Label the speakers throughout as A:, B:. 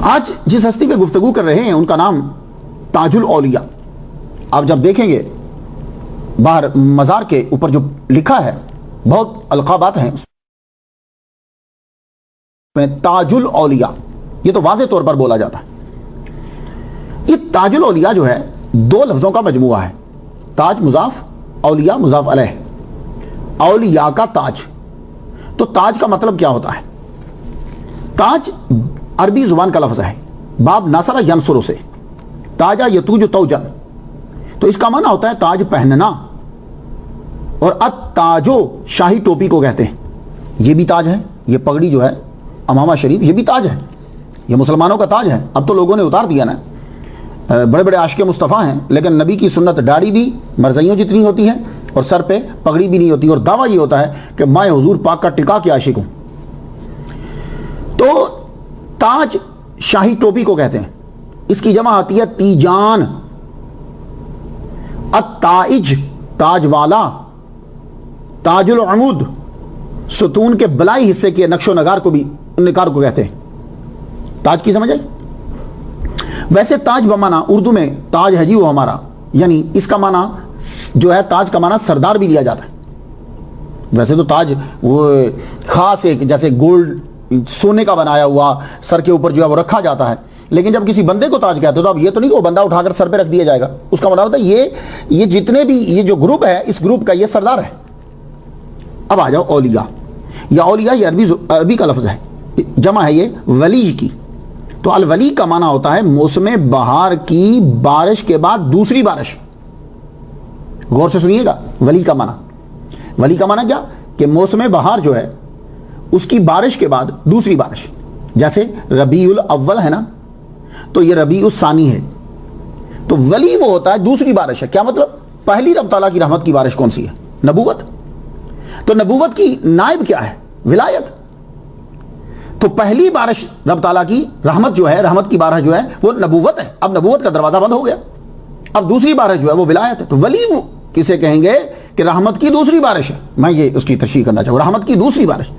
A: آج جس ہستی پہ گفتگو کر رہے ہیں ان کا نام تاج الاولیاء. آپ جب دیکھیں گے باہر مزار کے اوپر جو لکھا ہے بہت القابات ہیں اس میں تاج الاولیاء، یہ تو واضح طور پر بولا جاتا ہے. یہ تاج الاولیاء جو ہے دو لفظوں کا مجموعہ ہے. تاج مضاف، اولیاء مضاف علیہ. اولیاء کا تاج. تو تاج کا مطلب کیا ہوتا ہے؟ تاج عربی زبان کا لفظ ہے، باب ناصر ینصر سے، تاجا یتوج توجن. تو اس کا معنی ہوتا ہے تاج پہننا. اور التاجو شاہی ٹوپی کو کہتے ہیں. یہ بھی تاج ہے، یہ پگڑی جو ہے امامہ شریف یہ بھی تاج ہے، یہ مسلمانوں کا تاج ہے. اب تو لوگوں نے اتار دیا نا، بڑے بڑے عاشق مصطفیٰ ہیں لیکن نبی کی سنت داڑھی بھی مرزیوں جتنی ہوتی ہے اور سر پہ پگڑی بھی نہیں ہوتی، اور دعویٰ یہ ہوتا ہے کہ میں حضور پاک کا ٹکا کے عاشق ہوں. تو تاج شاہی ٹوپی کو کہتے ہیں. اس کی جمع آتی ہے تیجان. التائج تاج والا، تاج العمود ستون کے بلائی حصے کے نقش و نگار کو بھی نگار کو کہتے ہیں. تاج کی سمجھ آئی؟ ویسے تاج بمانا اردو میں تاج ہے جی وہ ہمارا، یعنی اس کا معنی جو ہے تاج کا معنی سردار بھی لیا جاتا ہے. ویسے تو تاج وہ خاص ایک جیسے گولڈ سونے کا بنایا ہوا سر کے اوپر جو ہے وہ رکھا جاتا ہے، لیکن جب کسی بندے کو تاج کہتے ہیں تو اب یہ تو نہیں کہ وہ بندہ اٹھا کر سر پہ رکھ دیا جائے گا. اس کا مطلب ہے یہ جتنے بھی یہ جو گروپ ہے اس گروپ کا یہ سردار ہے. اب آ جاؤ اولیاء. یا اولیاء یہ عربی کا لفظ ہے، جمع ہے یہ ولی کی. تو الولی کا معنی ہوتا ہے موسم بہار کی بارش کے بعد دوسری بارش. غور سے سنیے گا، ولی کا معنی کیا کہ موسم بہار جو ہے اس کی بارش کے بعد دوسری بارش. جیسے ربیع الاول ہے نا، تو یہ ربیع الثانی ہے. تو ولی وہ ہوتا ہے دوسری بارش ہے. کیا مطلب؟ پہلی رب تعالیٰ کی رحمت کی بارش کون سی ہے؟ نبوت. تو نبوت کی نائب کیا ہے؟ ولایت. تو پہلی بارش رب تعالیٰ کی رحمت جو ہے، رحمت کی بارش جو ہے وہ نبوت ہے. اب نبوت کا دروازہ بند ہو گیا، اب دوسری بارش جو ہے وہ ولایت ہے. تو ولی وہ کسے کہیں گے کہ رحمت کی دوسری بارش ہے. میں یہ اس کی تشریح کرنا چاہوں، رحمت کی دوسری بارش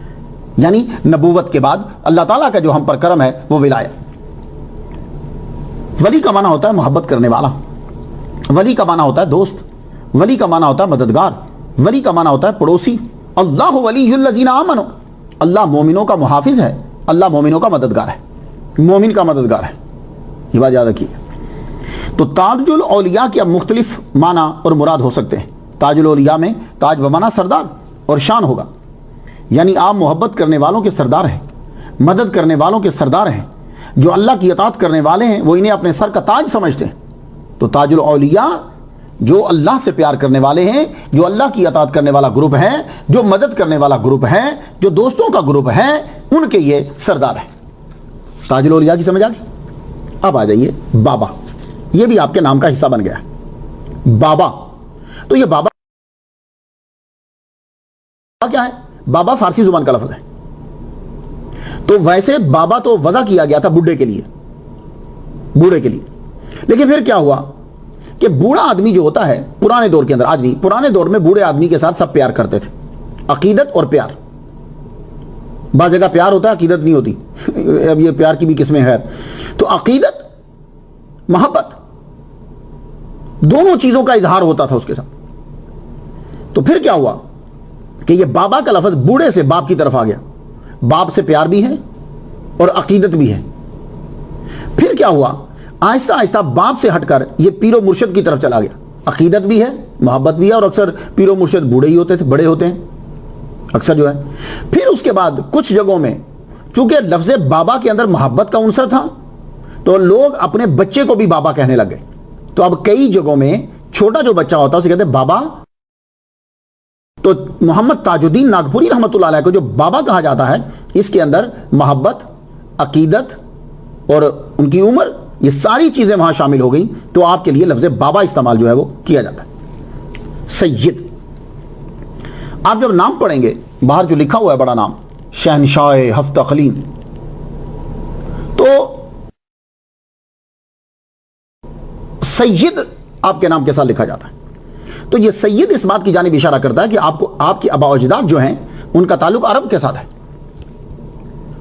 A: یعنی نبوت کے بعد اللہ تعالیٰ کا جو ہم پر کرم ہے وہ ولایت. ولی کا معنی ہوتا ہے محبت کرنے والا، ولی کا معنی ہوتا ہے دوست، ولی کا معنی ہوتا ہے مددگار، ولی کا معنی ہوتا ہے پڑوسی. اللہ ولی الذین آمنوا، اللہ مومنوں کا محافظ ہے، اللہ مومنوں کا مددگار ہے، مومن کا مددگار ہے. یہ بات یاد رکھیے. تو تاج الاولیاء کے اب مختلف معنی اور مراد ہو سکتے ہیں. تاج الاولیاء میں تاج بمانا سردار اور شان ہوگا، یعنی آپ محبت کرنے والوں کے سردار ہیں، مدد کرنے والوں کے سردار ہیں. جو اللہ کی اطاعت کرنے والے ہیں وہ انہیں اپنے سر کا تاج سمجھتے ہیں. تو تاج الاولیاء جو اللہ سے پیار کرنے والے ہیں، جو اللہ کی اطاعت کرنے والا گروپ ہے، جو مدد کرنے والا گروپ ہے، جو دوستوں کا گروپ ہے، ان کے یہ سردار ہیں. تاج الاولیاء کی سمجھ آ گئی؟ اب آ جائیے بابا. یہ بھی آپ کے نام کا حصہ بن گیا بابا. تو یہ بابا کیا ہے؟ بابا فارسی زبان کا لفظ ہے. تو ویسے بابا تو وضع کیا گیا تھا بوڑھے کے لیے، لیکن پھر کیا ہوا کہ بوڑھا آدمی جو ہوتا ہے پرانے دور کے اندر، آج نہیں، پرانے دور میں بوڑھے آدمی کے ساتھ سب پیار کرتے تھے. عقیدت اور پیار. بعض جگہ پیار ہوتا ہے، عقیدت نہیں ہوتی. اب یہ پیار کی بھی قسمیں ہیں. تو عقیدت، محبت، دونوں چیزوں کا اظہار ہوتا تھا اس کے ساتھ. تو پھر کیا ہوا کہ یہ بابا کا لفظ بوڑھے سے باپ کی طرف آ گیا. باپ سے پیار بھی ہے اور عقیدت بھی ہے. پھر کیا ہوا؟ آہستہ آہستہ باپ سے ہٹ کر یہ پیر و مرشد کی طرف چلا گیا. عقیدت بھی ہے، محبت بھی ہے، اور اکثر پیر و مرشد بوڑھے ہی ہوتے تھے، بڑے ہوتے ہیں اکثر جو ہے. پھر اس کے بعد کچھ جگہوں میں چونکہ لفظ بابا کے اندر محبت کا عنصر تھا تو لوگ اپنے بچے کو بھی بابا کہنے لگ گئے. تو اب کئی جگہوں میں چھوٹا جو بچہ ہوتا ہے اسے کہتے ہیں بابا. تو محمد تاج الدین ناگپوری رحمۃ اللہ علیہ کو جو بابا کہا جاتا ہے، اس کے اندر محبت، عقیدت اور ان کی عمر، یہ ساری چیزیں وہاں شامل ہو گئیں. تو آپ کے لیے لفظ بابا استعمال جو ہے وہ کیا جاتا ہے. سید. آپ جب نام پڑھیں گے باہر جو لکھا ہوا ہے بڑا نام شہنشاہ ہفتہ خلین، تو سید آپ کے نام کے ساتھ لکھا جاتا ہے. تو یہ سید اس بات کی جانب اشارہ کرتا ہے کہ آپ کے آباء و اجداد جو ہیں ان کا تعلق عرب کے ساتھ ہے.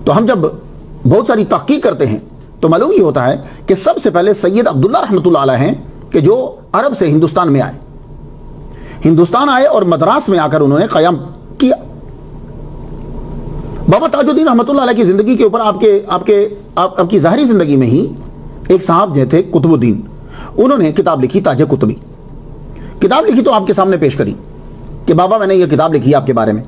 A: تو ہم جب بہت ساری تحقیق کرتے ہیں تو معلوم یہ ہوتا ہے کہ سب سے پہلے سید عبداللہ رحمۃ اللہ علیہ ہیں کہ جو عرب سے ہندوستان میں آئے، ہندوستان آئے اور مدراس میں آ کر انہوں نے قیام کیا۔ بابا تاج الدین رحمۃ اللہ علیہ کی زندگی کے اوپر آپ کی ظاہری زندگی میں ہی ایک صاحب جو تھے قطب الدین، انہوں نے کتاب لکھی تاج قطبی۔ کتاب لکھی تو آپ کے سامنے پیش کری کہ بابا میں نے یہ کتاب لکھی آپ کے بارے میں۔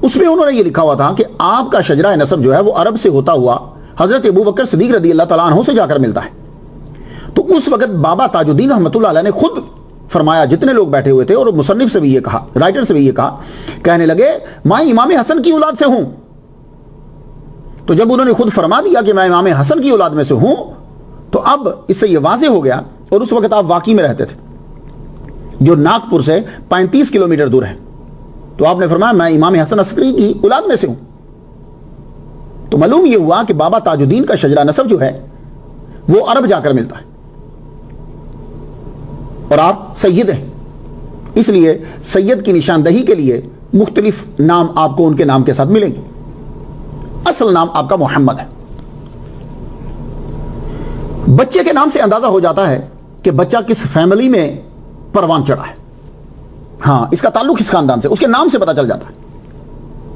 A: اس میں انہوں نے یہ لکھا ہوا تھا کہ آپ کا شجرہ نسب جو ہے وہ عرب سے ہوتا ہوا حضرت ابوبکر صدیق رضی اللہ تعالیٰ عنہ سے جا کر ملتا ہے۔ تو اس وقت بابا تاج الدین رحمۃ اللہ علیہ نے خود فرمایا، جتنے لوگ بیٹھے ہوئے تھے اور مصنف سے بھی یہ کہا، رائٹر سے بھی یہ کہا، کہنے لگے میں امام حسن کی اولاد سے ہوں۔ تو جب انہوں نے خود فرما دیا کہ میں امام حسن کی اولاد میں سے ہوں تو اب اس سے یہ واضح ہو گیا، اور اس وقت آپ واقعی میں رہتے تھے جو ناگپور سے 35 کلومیٹر دور ہے، تو آپ نے فرمایا میں امام حسن عسکری کی اولاد میں سے ہوں۔ تو معلوم یہ ہوا کہ بابا تاج الدین کا شجرہ نسب جو ہے وہ عرب جا کر ملتا ہے، اور آپ سید ہیں، اس لیے سید کی نشاندہی کے لیے مختلف نام آپ کو ان کے نام کے ساتھ ملیں گے۔ اصل نام آپ کا محمد ہے۔ بچے کے نام سے اندازہ ہو جاتا ہے کہ بچہ کس فیملی میں پروان چڑھا ہے، ہاں اس کا تعلق کس خاندان سے، اس کے نام سے پتہ چل جاتا ہے۔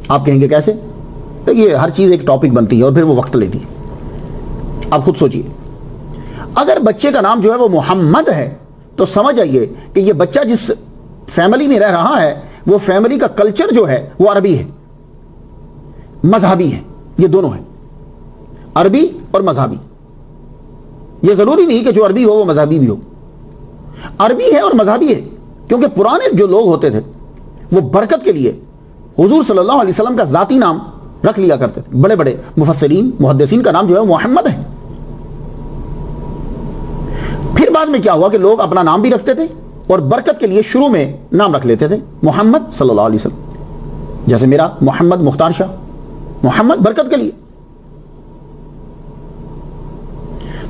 A: آپ کہیں گے کیسے؟ یہ ہر چیز ایک ٹاپک بنتی ہے اور پھر وہ وقت لیتی ہے۔ آپ خود سوچئے، اگر بچے کا نام جو ہے وہ محمد ہے تو سمجھ آئیے کہ یہ بچہ جس فیملی میں رہ رہا ہے وہ فیملی کا کلچر جو ہے وہ عربی ہے، مذہبی ہے، یہ دونوں ہیں، عربی اور مذہبی۔ یہ ضروری نہیں کہ جو عربی ہو وہ مذہبی بھی ہو، عربی ہے اور مذہبی ہے، کیونکہ پرانے جو لوگ ہوتے تھے وہ برکت کے لیے حضور صلی اللہ علیہ وسلم کا ذاتی نام رکھ لیا کرتے تھے۔ بڑے بڑے مفسرین محدثین کا نام جو ہے محمد ہے۔ پھر بعد میں کیا ہوا کہ لوگ اپنا نام بھی رکھتے تھے اور برکت کے لیے شروع میں نام رکھ لیتے تھے محمد صلی اللہ علیہ وسلم، جیسے میرا محمد مختار شاہ، محمد برکت کے لیے۔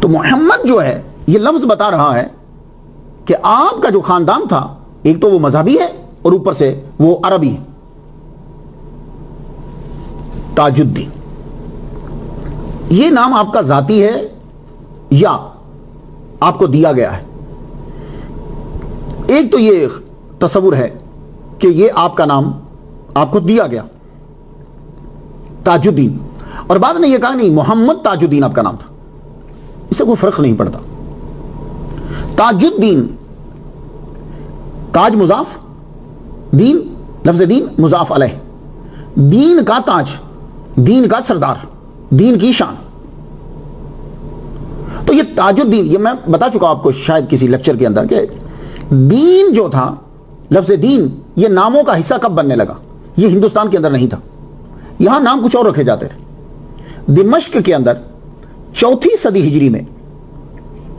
A: تو محمد جو ہے یہ لفظ بتا رہا ہے کہ آپ کا جو خاندان تھا ایک تو وہ مذہبی ہے اور اوپر سے وہ عربی ہے۔ تاج الدین یہ نام آپ کا ذاتی ہے یا آپ کو دیا گیا ہے؟ ایک تو یہ تصور ہے کہ یہ آپ کا نام آپ کو دیا گیا تاج الدین، اور بعد نے یہ کہا نہیں محمد تاج الدین آپ کا نام تھا، اس سے کوئی فرق نہیں پڑتا۔ تاج الدین، تاج مضاف، دین لفظ دین مضاف علیہ، دین کا تاج، دین کا سردار، دین کی شان۔ تو یہ تاج الدین، یہ میں بتا چکا آپ کو شاید کسی لیکچر کے اندر کہ دین جو تھا، لفظ دین یہ ناموں کا حصہ کب بننے لگا؟ یہ ہندوستان کے اندر نہیں تھا، یہاں نام کچھ اور رکھے جاتے تھے۔ دمشق کے اندر 4 صدی ہجری میں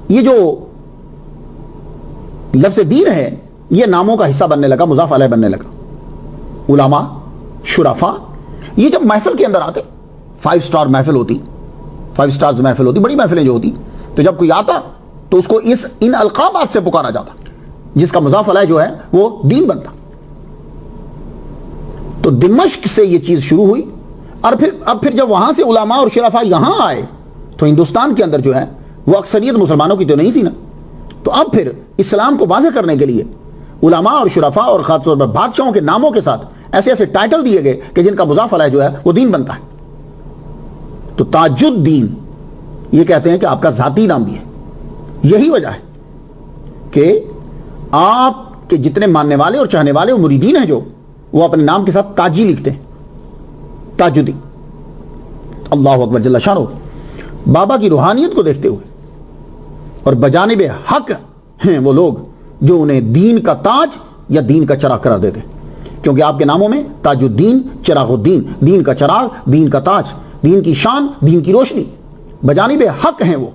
A: یہ جو لفظ دین ہے یہ ناموں کا حصہ بننے لگا، مضاف علیہ بننے لگا۔ علماء، شرفاء یہ جب محفل کے اندر آتے، 5 سٹار محفل ہوتی، 5 سٹارز محفل ہوتی، بڑی محفلیں جو ہوتی، تو جب کوئی آتا تو اس کو ان القابات سے پکارا جاتا جس کا مضاف علیہ جو ہے وہ دین بنتا۔ تو دمشق سے یہ چیز شروع ہوئی، اور اب پھر جب وہاں سے علماء اور شرفاء یہاں آئے تو ہندوستان کے اندر جو ہے وہ اکثریت مسلمانوں کی تو نہیں تھی نا، تو اب پھر اسلام کو واضح کرنے کے لیے علماء اور شرفاء اور خاص طور پر بادشاہوں کے ناموں کے ساتھ ایسے ایسے ٹائٹل دیے گئے کہ جن کا مضاف علیہ جو ہے وہ دین بنتا ہے۔ تو تاج الدین یہ کہتے ہیں کہ آپ کا ذاتی نام بھی ہے۔ یہی وجہ ہے کہ آپ کے جتنے ماننے والے اور چاہنے والے اور مریدین ہیں جو وہ اپنے نام کے ساتھ تاجی لکھتے ہیں، تاج الدین۔ اللہ اکبر جل شانہ، بابا کی روحانیت کو دیکھتے ہوئے اور بجانب حق ہیں وہ لوگ جو انہیں دین کا تاج یا دین کا چراغ قرار دیتے ہیں، کیونکہ آپ کے ناموں میں تاج الدین، چراغ الدین، دین کا چراغ، دین کا تاج، دین کی شان، دین کی روشنی، بجانب حق ہیں، وہ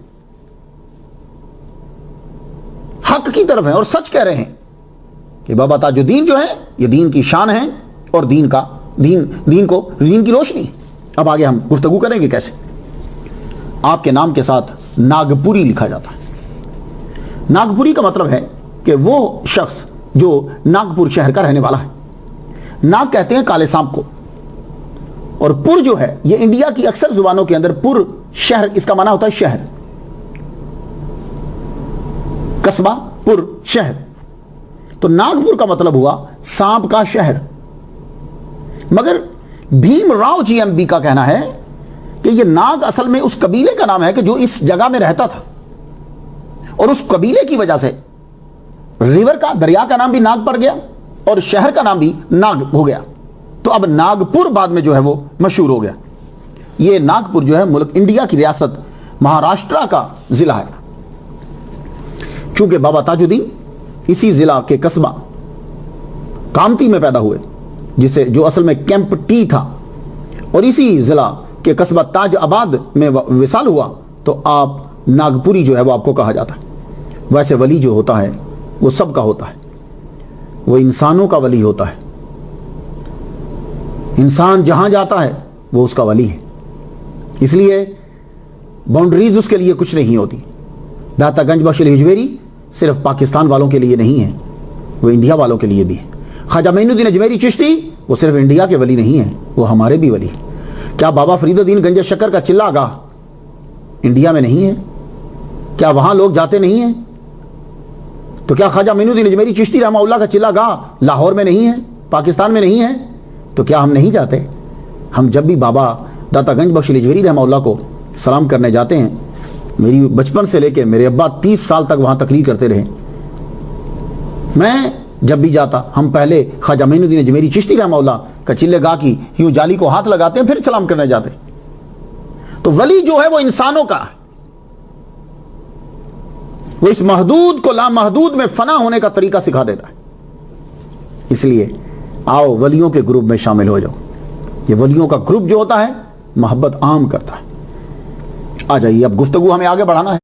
A: حق کی طرف ہیں اور سچ کہہ رہے ہیں کہ بابا تاج الدین جو ہے یہ دین کی شان ہے اور دین کی روشنی۔ اب آگے ہم گفتگو کریں گے کیسے۔ آپ کے نام کے ساتھ ناگپوری لکھا جاتا ہے۔ ناگپوری کا مطلب ہے کہ وہ شخص جو ناگپور شہر کا رہنے والا ہے۔ ناگ کہتے ہیں کالے سانپ کو، اور پر جو ہے یہ انڈیا کی اکثر زبانوں کے اندر پر شہر اس کا معنی ہوتا ہے شہر، قصبہ پر شہر، تو ناگپور کا مطلب ہوا سانپ کا شہر۔ مگر Bhim Rao G M B کا کہنا ہے کہ یہ ناگ اصل میں اس قبیلے کا نام ہے کہ جو اس جگہ میں رہتا تھا، اور اس قبیلے کی وجہ سے ریور کا، دریا کا نام بھی ناگ پڑ گیا اور شہر کا نام بھی ناگ ہو گیا، تو اب ناگپور بعد میں جو ہے وہ مشہور ہو گیا۔ یہ ناگپور جو ہے ملک انڈیا کی ریاست مہاراشٹرا کا ضلع ہے۔ چونکہ بابا تاج الدین اسی ضلع کے قصبہ کامتی میں پیدا ہوئے، جو اصل میں کیمپ ٹی تھا، اور اسی ضلع کے قصبہ تاج آباد میں وصال ہوا، تو آپ ناگپوری جو ہے وہ آپ کو کہا جاتا ہے۔ ویسے ولی جو ہوتا ہے وہ سب کا ہوتا ہے، وہ انسانوں کا ولی ہوتا ہے۔ انسان جہاں جاتا ہے وہ اس کا ولی ہے، اس لیے باؤنڈریز اس کے لیے کچھ نہیں ہوتی۔ داتا گنج بخش ہجویری صرف پاکستان والوں کے لیے نہیں ہے، وہ انڈیا والوں کے لیے بھی ہے۔ خواجہ معین الدین اجمیری چشتی وہ صرف انڈیا کے ولی نہیں ہیں، وہ ہمارے بھی ولی ہیں۔ کیا بابا فرید الدین گنج شکر کا چلہ گاہ انڈیا میں نہیں ہے؟ کیا وہاں لوگ جاتے نہیں ہیں؟ تو کیا خواجہ معین الدین اجمیری چشتی رحمہ اللہ کا چلہ گاہ لاہور میں نہیں ہے، پاکستان میں نہیں ہے؟ تو کیا ہم نہیں جاتے؟ ہم جب بھی بابا داتا گنج بخش ہجویری رحمہ اللہ کو سلام کرنے جاتے ہیں، میری بچپن سے لے کے میرے ابا 30 سال تک وہاں تقریر کرتے رہے، میں جب بھی جاتا ہم پہلے خواجہ معین الدین اجمیری چشتی رحمہ اللہ کا چلے گاہ کی یوں جالی کو ہاتھ لگاتے ہیں، پھر سلام کرنے جاتے۔ تو ولی جو ہے وہ انسانوں کا ہے، وہ اس محدود کو لامحدود میں فنا ہونے کا طریقہ سکھا دیتا ہے۔ اس لیے آؤ ولیوں کے گروپ میں شامل ہو جاؤ۔ یہ ولیوں کا گروپ جو ہوتا ہے محبت عام کرتا ہے۔ آ جائیے، اب گفتگو ہمیں آگے بڑھانا ہے۔